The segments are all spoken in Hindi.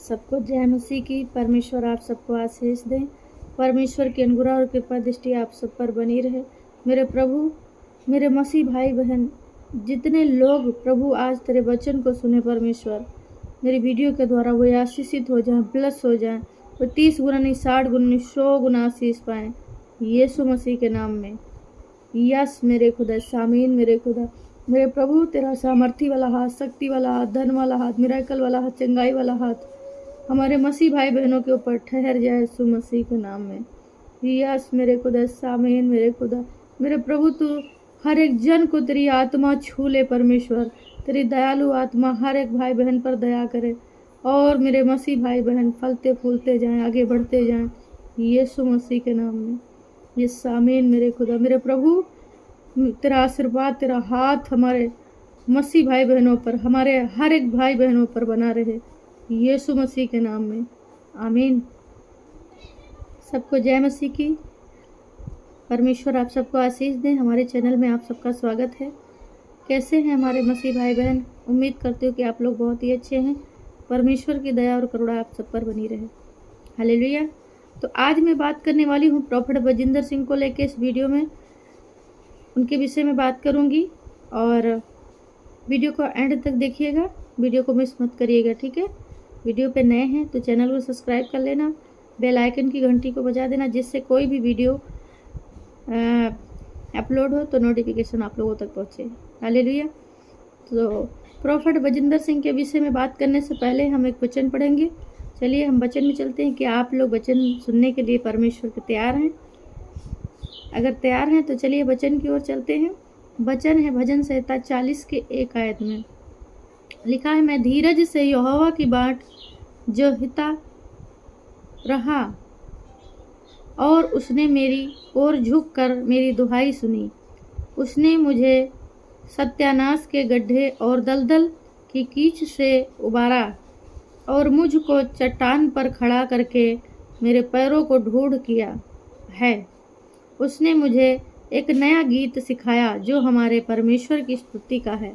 सबको जय मसीह की। परमेश्वर आप सबको आशीष दें। परमेश्वर की अनुग्रह और कृपा दृष्टि आप सब पर बनी रहे। मेरे प्रभु, मेरे मसीह भाई बहन, जितने लोग प्रभु आज तेरे वचन को सुने परमेश्वर, मेरी वीडियो के द्वारा वो आशीषित हो जाएं, प्लस हो जाएं, वो 30 गुना नहीं 60 गुना नहीं 100 गुना आशीष पाएं यीशु मसीह के नाम में। यस मेरे खुदा, सामीन मेरे खुदा। मेरे प्रभु, तेरा सामर्थी वाला हाथ, शक्ति वाला हाथ, धन वाला हाथ, मिराकल वाला हाथ, चंगाई वाला हाथ हमारे मसीह भाई बहनों के ऊपर ठहर जाए यीशु मसीह के नाम में। यस मेरे खुदा, सामीन मेरे खुदा। मेरे प्रभु, तू हर एक जन को तेरी आत्मा छू ले परमेश्वर। तेरी दयालु आत्मा हर एक भाई बहन पर दया करे और मेरे मसीह भाई बहन फलते फूलते जाएं, आगे बढ़ते जाएं यीशु मसीह के नाम में। ये सामीन मेरे खुदा। मेरे प्रभु, तेरा आशीर्वाद, तेरा हाथ हमारे मसीह भाई बहनों पर, हमारे हर एक भाई बहनों पर बना रहे यीशु मसीह के नाम में। आमीन। सबको जय मसीह की। परमेश्वर आप सबको आशीष दें। हमारे चैनल में आप सबका स्वागत है। कैसे हैं हमारे मसीह भाई बहन? उम्मीद करते हो कि आप लोग बहुत ही अच्छे हैं। परमेश्वर की दया और करुणा आप सब पर बनी रहे। हालेलुया। तो आज मैं बात करने वाली हूँ प्रॉफेट बजिंदर सिंह को लेके। इस वीडियो में उनके विषय में बात करूंगी और वीडियो को एंड तक देखिएगा, वीडियो को मिस मत करिएगा, ठीक है। वीडियो पे नए हैं तो चैनल को सब्सक्राइब कर लेना, बेल आइकन की घंटी को बजा देना, जिससे कोई भी वीडियो अपलोड हो तो नोटिफिकेशन आप लोगों तक पहुँचे। हालेलुया। तो प्रॉफेट बजिंदर सिंह के विषय में बात करने से पहले हम एक वचन पढ़ेंगे। चलिए हम वचन में चलते हैं। कि आप लोग वचन सुनने के लिए परमेश्वर के तैयार हैं? अगर तैयार हैं तो चलिए वचन की ओर चलते हैं। वचन है भजन संहिता 40 के 1 आयत में लिखा है, मैं धीरज से यहोवा की बाट जो हिता रहा और उसने मेरी ओर झुक कर मेरी दुहाई सुनी। उसने मुझे सत्यानाश के गड्ढे और दलदल की कीच से उबारा और मुझको चट्टान पर खड़ा करके मेरे पैरों को ढूंढ किया है। उसने मुझे एक नया गीत सिखाया जो हमारे परमेश्वर की स्तुति का है।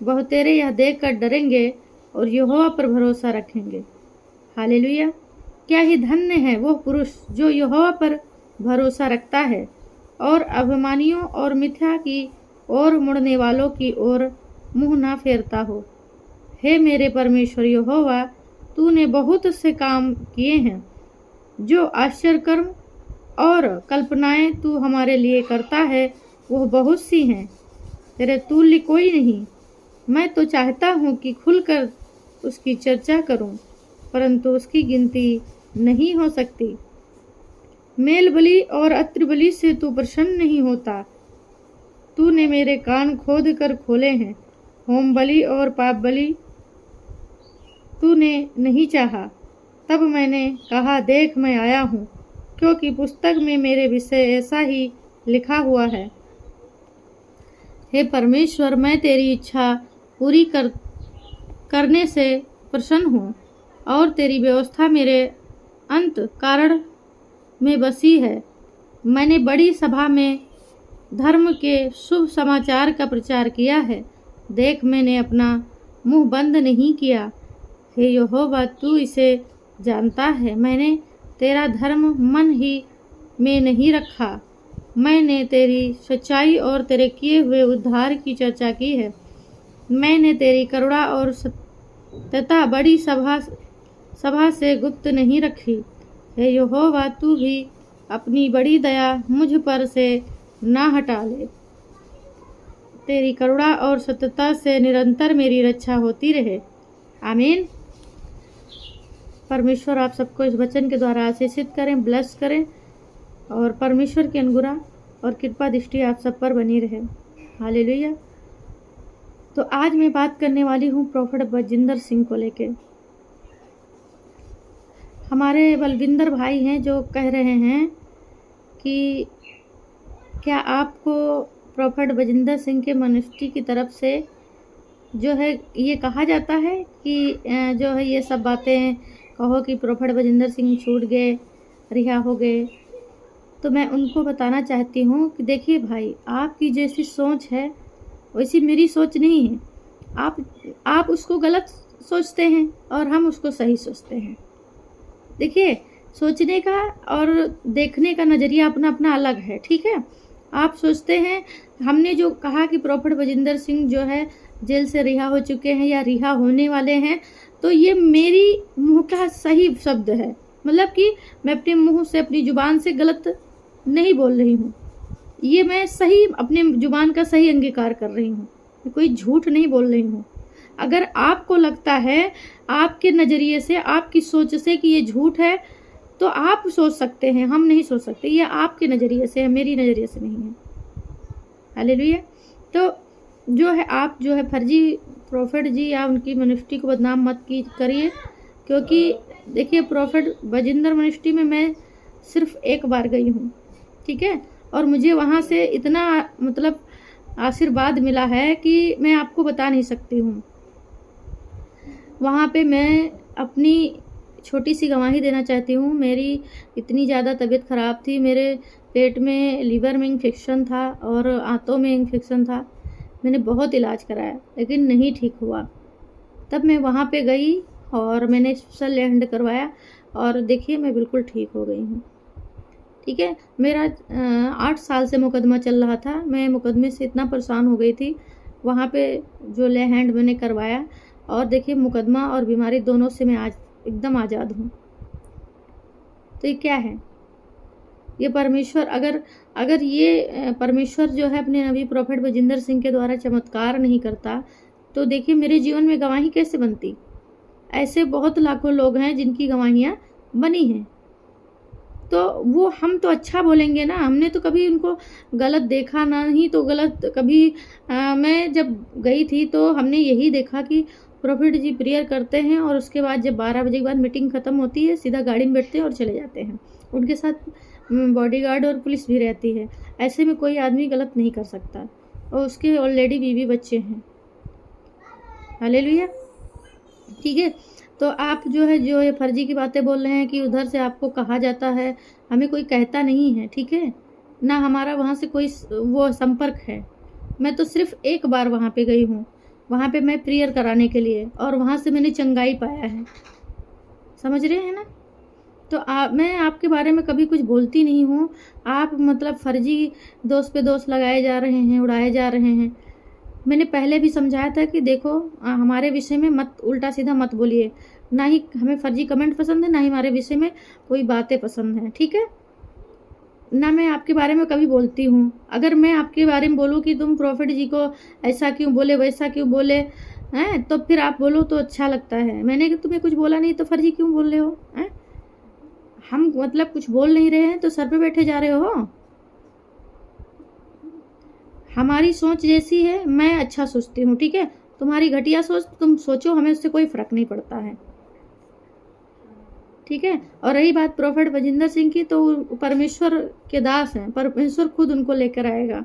वह तेरे यह देखकर डरेंगे और यहोवा पर भरोसा रखेंगे। हालेलुया। क्या ही धन्य है वो पुरुष जो यहोवा पर भरोसा रखता है और अभिमानियों और मिथ्या की ओर मुड़ने वालों की ओर मुंह ना फेरता हो। हे मेरे परमेश्वर यहोवा, तूने बहुत से काम किए हैं। जो आश्चर्यकर्म और कल्पनाएं तू हमारे लिए करता है वह बहुत सी हैं, तेरे तुल्य कोई नहीं। मैं तो चाहता हूँ कि खुलकर उसकी चर्चा करूँ, परंतु उसकी गिनती नहीं हो सकती। मेल बलि और अत्र बलि से तू प्रसन्न नहीं होता। तूने मेरे कान खोद कर खोले हैं। होम बलि और पाप बलि तूने नहीं चाहा। तब मैंने कहा, देख मैं आया हूँ, क्योंकि पुस्तक में मेरे विषय ऐसा ही लिखा हुआ है। हे परमेश्वर, मैं तेरी इच्छा पूरी करने से प्रसन्न हूँ और तेरी व्यवस्था मेरे अंत कारण में बसी है। मैंने बड़ी सभा में धर्म के शुभ समाचार का प्रचार किया है। देख मैंने अपना मुंह बंद नहीं किया। हे यहोवा, तू इसे जानता है। मैंने तेरा धर्म मन ही में नहीं रखा। मैंने तेरी सच्चाई और तेरे किए हुए उद्धार की चर्चा की है। मैंने तेरी करुणा और सत्यता बड़ी सभा से गुप्त नहीं रखी। हे यहोवा, तू भी अपनी बड़ी दया मुझ पर से ना हटा ले। तेरी करुणा और सत्यता से निरंतर मेरी रक्षा होती रहे। आमीन। परमेश्वर आप सबको इस वचन के द्वारा आशीषित करें, ब्लेस करें और परमेश्वर की अनुग्रह और कृपा दृष्टि आप सब पर बनी रहे। हालेलुया। तो आज मैं बात करने वाली हूँ प्रॉफेट बजिंदर सिंह को लेके। हमारे बलविंदर भाई हैं जो कह रहे हैं कि क्या आपको प्रॉफेट बजिंदर सिंह के मिनिस्ट्री की तरफ से जो है ये कहा जाता है कि जो है ये सब बातें कहो कि प्रॉफेट बजिंदर सिंह छूट गए, रिहा हो गए। तो मैं उनको बताना चाहती हूँ कि देखिए भाई, आपकी जैसी सोच है वैसी मेरी सोच नहीं है। आप उसको गलत सोचते हैं और हम उसको सही सोचते हैं। देखिए, सोचने का और देखने का नज़रिया अपना अपना अलग है, ठीक है। आप सोचते हैं, हमने जो कहा कि प्रॉफेट बजिंदर सिंह जो है जेल से रिहा हो चुके हैं या रिहा होने वाले हैं, तो ये मेरी मुंह का सही शब्द है, मतलब कि मैं अपने मुंह से, अपनी जुबान से गलत नहीं बोल रही हूँ, ये मैं सही अपने जुबान का सही अंगीकार कर रही हूँ, कोई झूठ नहीं बोल रही हूँ। अगर आपको लगता है आपके नज़रिए से, आपकी सोच से कि ये झूठ है, तो आप सोच सकते हैं, हम नहीं सोच सकते। ये आपके नज़रिए से है, मेरी नज़रिए से नहीं है। हालेलुया। तो जो है, आप जो है फर्जी प्रॉफिट जी या उनकी मिनिस्ट्री को बदनाम मत करिए, क्योंकि देखिए, प्रॉफिट बजिंदर मिनिस्ट्री में मैं सिर्फ एक बार गई हूँ, ठीक है, और मुझे वहाँ से इतना मतलब आशीर्वाद मिला है कि मैं आपको बता नहीं सकती हूँ। वहाँ पे मैं अपनी छोटी सी गवाही देना चाहती हूँ। मेरी इतनी ज़्यादा तबीयत ख़राब थी, मेरे पेट में, लीवर में इन्फेक्शन था और आंतों में इन्फेक्शन था। मैंने बहुत इलाज कराया लेकिन नहीं ठीक हुआ। तब मैं वहाँ पे गई और मैंने सेल एंड करवाया और देखिए मैं बिल्कुल ठीक हो गई हूँ, ठीक है। मेरा 8 साल से मुकदमा चल रहा था। मैं मुकदमे से इतना परेशान हो गई थी, वहाँ पे जो ले हैंड मैंने करवाया, और देखिए मुकदमा और बीमारी दोनों से मैं आज एकदम आज़ाद हूँ। तो ये क्या है? ये परमेश्वर, अगर ये परमेश्वर जो है अपने नबी प्रॉफेट बजिंदर सिंह के द्वारा चमत्कार नहीं करता, तो देखिए मेरे जीवन में गवाही कैसे बनती। ऐसे बहुत लाखों लोग हैं जिनकी गवाहियाँ बनी हैं। तो वो हम तो अच्छा बोलेंगे ना, हमने तो कभी उनको गलत देखा नहीं, तो गलत कभी मैं जब गई थी तो हमने यही देखा कि प्रॉफिट जी प्रेयर करते हैं और उसके बाद जब 12 बजे के बाद मीटिंग ख़त्म होती है, सीधा गाड़ी में बैठते हैं और चले जाते हैं। उनके साथ बॉडीगार्ड और पुलिस भी रहती है। ऐसे में कोई आदमी गलत नहीं कर सकता, और उसके ऑलरेडी बीवी बच्चे हैं। हालेलुया, ठीक है। तो आप जो है, जो ये फर्जी की बातें बोल रहे हैं कि उधर से आपको कहा जाता है, हमें कोई कहता नहीं है, ठीक है ना, हमारा वहाँ से कोई वो संपर्क है। मैं तो सिर्फ एक बार वहाँ पे गई हूँ, वहाँ पे मैं प्रेयर कराने के लिए, और वहाँ से मैंने चंगाई पाया है। समझ रहे हैं ना? तो मैं आपके बारे में कभी कुछ बोलती नहीं हूँ। आप मतलब फर्जी दोस्त पे दोस्त लगाए जा रहे हैं, उड़ाए जा रहे हैं। मैंने पहले भी समझाया था कि देखो, हमारे विषय में मत उल्टा सीधा मत बोलिए। ना ही हमें फर्जी कमेंट पसंद है, ना ही हमारे विषय में कोई बातें पसंद हैं, ठीक है ना। मैं आपके बारे में कभी बोलती हूँ, अगर मैं आपके बारे में बोलूँ कि तुम प्रॉफिट जी को ऐसा क्यों बोले, वैसा क्यों बोले हैं, तो फिर आप बोलो तो अच्छा लगता है। मैंने तुम्हें कुछ बोला नहीं तो फर्जी क्यों बोल रहे हो हैं? हम मतलब कुछ बोल नहीं रहे हैं तो सर पे बैठे जा रहे हो। हमारी सोच जैसी है, मैं अच्छा सोचती हूँ, ठीक है। तुम्हारी घटिया सोच तुम सोचो, हमें उससे कोई फर्क नहीं पड़ता है, ठीक है। और रही बात प्रॉफेट बजिंदर सिंह की, तो परमेश्वर के दास हैं, परमेश्वर खुद उनको लेकर आएगा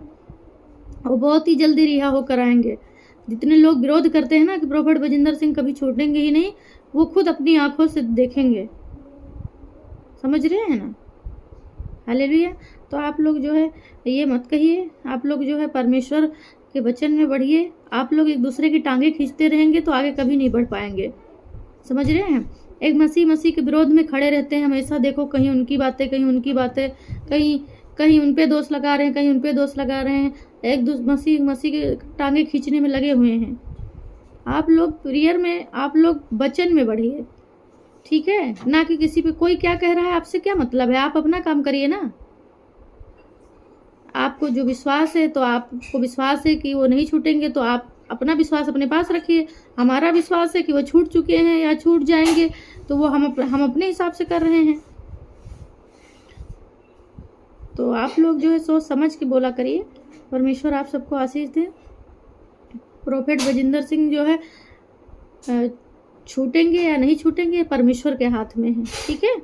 और बहुत ही जल्दी रिहा होकर आएंगे। जितने लोग विरोध करते हैं ना कि प्रॉफेट बजिंदर सिंह कभी छूटेंगे ही नहीं, वो खुद अपनी आंखों से देखेंगे। समझ रहे हैं ना? हालेलुया। तो आप लोग जो है ये मत कहिए, आप लोग जो है परमेश्वर के वचन में बढ़िए। आप लोग एक दूसरे की टांगे खींचते रहेंगे तो आगे कभी नहीं बढ़ पाएंगे। समझ रहे हैं? एक मसीह के विरोध में खड़े रहते हैं हमेशा। देखो, कहीं उनकी बातें, कहीं उनकी बातें, कहीं उन पे दोष लगा रहे हैं, कहीं उन पे दोष लगा रहे हैं। एक मसीह के टांगे खींचने में लगे हुए हैं। आप लोग प्रेयर में, आप लोग वचन में बढ़िए, ठीक है ना, कि किसी पे कोई क्या कह रहा है आपसे क्या मतलब है। आप अपना काम करिए ना। आपको जो विश्वास है, तो आपको विश्वास है कि वो नहीं छूटेंगे, तो आप अपना विश्वास अपने पास रखिए। हमारा विश्वास है कि वो छूट चुके हैं या छूट जाएंगे, तो वो हम अपने हिसाब से कर रहे हैं। तो आप लोग जो है सोच समझ के बोला करिए। परमेश्वर आप सबको आशीष दे। प्रॉफेट बजिंदर सिंह जो है छूटेंगे या नहीं छूटेंगे, परमेश्वर के हाथ में है, ठीक है।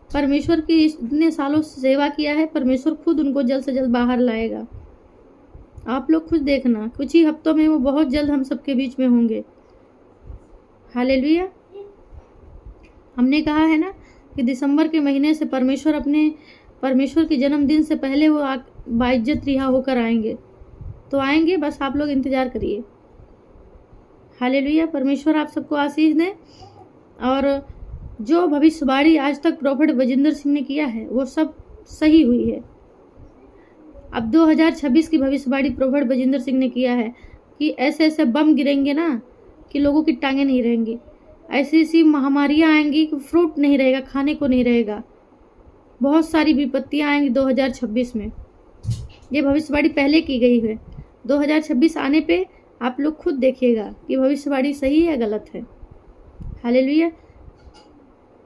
परमेश्वर की इतने सालों से सेवा किया है, परमेश्वर खुद उनको जल्द से जल्द बाहर लाएगा। आप लोग खुद देखना, कुछ ही हफ्तों में वो बहुत जल्द हम सबके बीच में होंगे। हालेलुया। हमने कहा है ना कि दिसंबर के महीने से परमेश्वर के जन्मदिन से पहले वो बाइज्जत रिहा होकर आएंगे। तो आएंगे, बस आप लोग इंतजार करिए। हालेलुया। परमेश्वर आप सबको आशीष दें। और जो भविष्यवाणी आज तक प्रॉफेट बजिंदर सिंह ने किया है वो सब सही हुई है। अब 2026 की भविष्यवाणी प्रॉफेट बजिंदर सिंह ने किया है कि ऐसे ऐसे बम गिरेंगे ना कि लोगों की टांगें नहीं रहेंगी, ऐसी ऐसी महामारियां आएंगी कि फ्रूट नहीं रहेगा, खाने को नहीं रहेगा, बहुत सारी विपत्तियां आएंगी 2026 में। ये भविष्यवाणी पहले की गई है। 2026 आने पे आप लोग खुद देखिएगा कि भविष्यवाणी सही है गलत है। हालेलुया।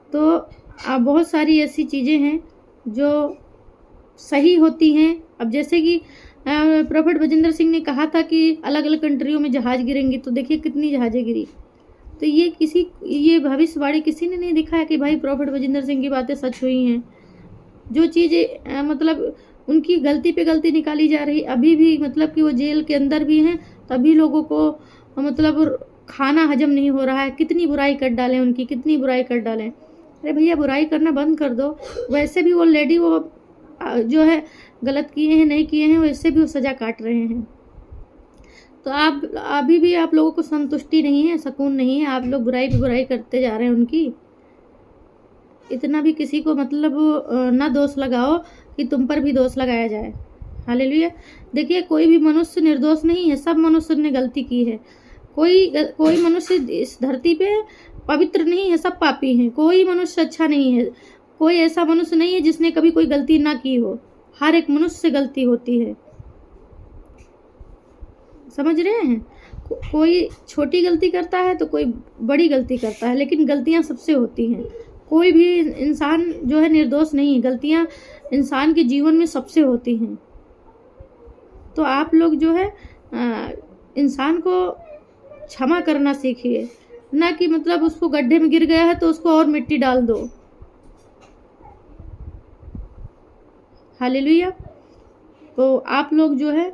तो बहुत सारी ऐसी चीज़ें हैं जो सही होती हैं। अब जैसे कि प्रॉफेट बजिंदर सिंह ने कहा था कि अलग अलग कंट्रियों में जहाज गिरेंगे, तो देखिए कितनी जहाज़ें गिरी। तो ये भविष्यवाणी किसी ने नहीं दिखाया कि भाई प्रॉफेट बजिंदर सिंह की बातें सच हुई हैं। जो चीज़ें मतलब उनकी गलती पे गलती निकाली जा रही अभी भी, मतलब कि वो जेल के अंदर भी हैं तभी लोगों को मतलब खाना हजम नहीं हो रहा है। कितनी बुराई कर डालें उनकी, कितनी बुराई कर डालें। अरे भैया बुराई करना बंद कर दो। वैसे भी ऑलरेडी वो जो है गलत किए हैं नहीं किए हैं, वैसे भी वो सज़ा काट रहे हैं। तो आप अभी भी आप लोगों को संतुष्टि नहीं है, सुकून नहीं है, आप लोग बुराई पे बुराई करते जा रहे हैं उनकी। इतना भी किसी को मतलब ना दोष लगाओ कि तुम पर भी दोष लगाया जाए। हालेलुया। देखिए कोई भी मनुष्य निर्दोष नहीं है, सब मनुष्य ने गलती की है। कोई मनुष्य इस धरती पे पवित्र नहीं है, सब पापी हैं। कोई मनुष्य अच्छा नहीं है, कोई ऐसा मनुष्य नहीं है जिसने कभी कोई गलती ना की हो। हर एक मनुष्य से गलती होती है, समझ रहे हैं। कोई छोटी गलती करता है तो कोई बड़ी गलती करता है, लेकिन गलतियां सबसे होती हैं। कोई भी इंसान जो है निर्दोष नहीं है, गलतियां इंसान के जीवन में सबसे होती हैं। तो आप लोग जो है इंसान को क्षमा करना सीखिए, ना कि मतलब उसको गड्ढे में गिर गया है तो उसको और मिट्टी डाल दो। हालेलुया। तो आप लोग जो है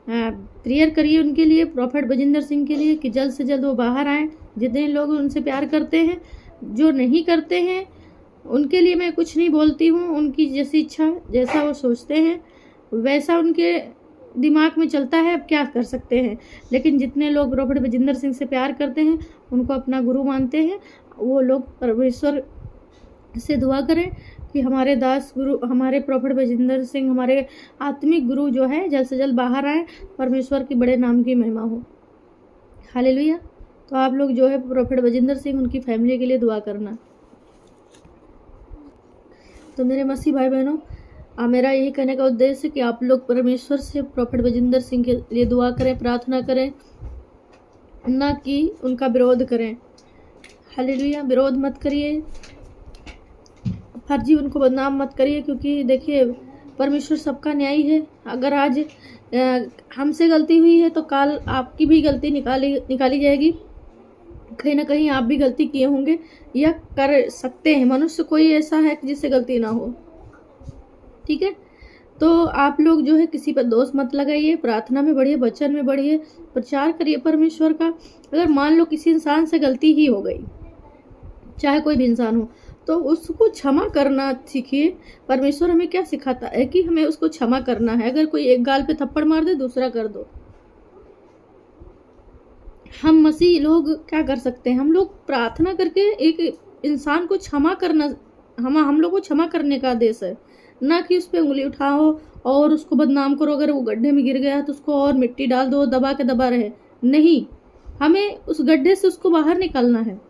प्रेयर करिए उनके लिए, प्रॉफेट बजिंदर सिंह के लिए, कि जल्द से जल्द वो बाहर आएँ। जितने लोग उनसे प्यार करते हैं, जो नहीं करते हैं उनके लिए मैं कुछ नहीं बोलती हूँ। उनकी जैसी इच्छा, जैसा वो सोचते हैं वैसा उनके दिमाग में चलता है, अब क्या कर सकते हैं। लेकिन जितने लोग प्रॉफेट बजिंदर सिंह से प्यार करते हैं, उनको अपना गुरु मानते हैं, वो लोग परमेश्वर से दुआ करें कि हमारे दास गुरु, हमारे प्रॉफेट बजिंदर सिंह, हमारे आत्मिक गुरु जो है जल्द से जल्द बाहर आए, परमेश्वर की बड़े नाम की महिमा हो। हालेलुया। तो आप लोग जो है प्रॉफेट बजिंदर सिंह, उनकी फैमिली के लिए दुआ करना। तो मेरे मसीह भाई बहनों, मेरा यही कहने का उद्देश्य है कि आप लोग परमेश्वर से प्रॉफेट बजिंदर सिंह के लिए दुआ करें, प्रार्थना करें, ना कि उनका विरोध करें। हालेलुया। विरोध मत करिए, फर्जी उनको बदनाम मत करिए, क्योंकि देखिए परमेश्वर सबका न्यायी है। अगर आज हमसे गलती हुई है तो कल आपकी भी गलती निकाली जाएगी। कहीं ना कहीं आप भी गलती किए होंगे या कर सकते हैं। मनुष्य कोई ऐसा है जिससे गलती ना हो, ठीक है। तो आप लोग जो है किसी पर दोष मत लगाइए, प्रार्थना में बढ़िए, वचन में बढ़िए, प्रचार करिए परमेश्वर का। अगर मान लो किसी इंसान से गलती ही हो गई, चाहे कोई भी इंसान हो, तो उसको क्षमा करना सीखिए। परमेश्वर हमें क्या सिखाता है कि हमें उसको क्षमा करना है। अगर कोई एक गाल पे थप्पड़ मार दे, दूसरा कर दो। हम मसीह लोग क्या कर सकते हैं? हम लोग प्रार्थना करके एक इंसान को क्षमा करना, हम लोग को क्षमा करने का आदेश है, ना कि उस पर उंगली उठाओ और उसको बदनाम करो। अगर वो गड्ढे में गिर गया तो उसको और मिट्टी डाल दो, दबा के दबा रहे। नहीं, हमें उस गड्ढे से उसको बाहर निकालना है।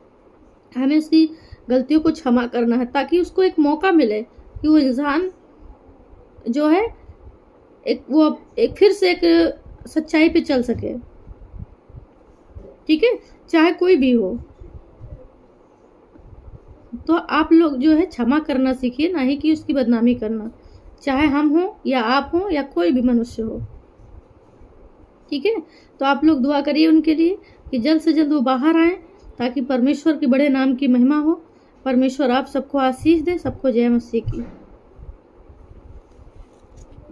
हमें उसकी गलतियों को क्षमा करना है, ताकि उसको एक मौका मिले कि वो इंसान जो है एक फिर से एक सच्चाई पे चल सके, ठीक है, चाहे कोई भी हो। तो आप लोग जो है क्षमा करना सीखिए, ना ही कि उसकी बदनामी करना, चाहे हम हो या आप हो या कोई भी मनुष्य हो, ठीक है। तो आप लोग दुआ करिए उनके लिए कि जल्द से जल्द वो बाहर आए, ताकि परमेश्वर के बड़े नाम की महिमा हो। परमेश्वर आप सबको आशीष दे। सबको जय मसीह की।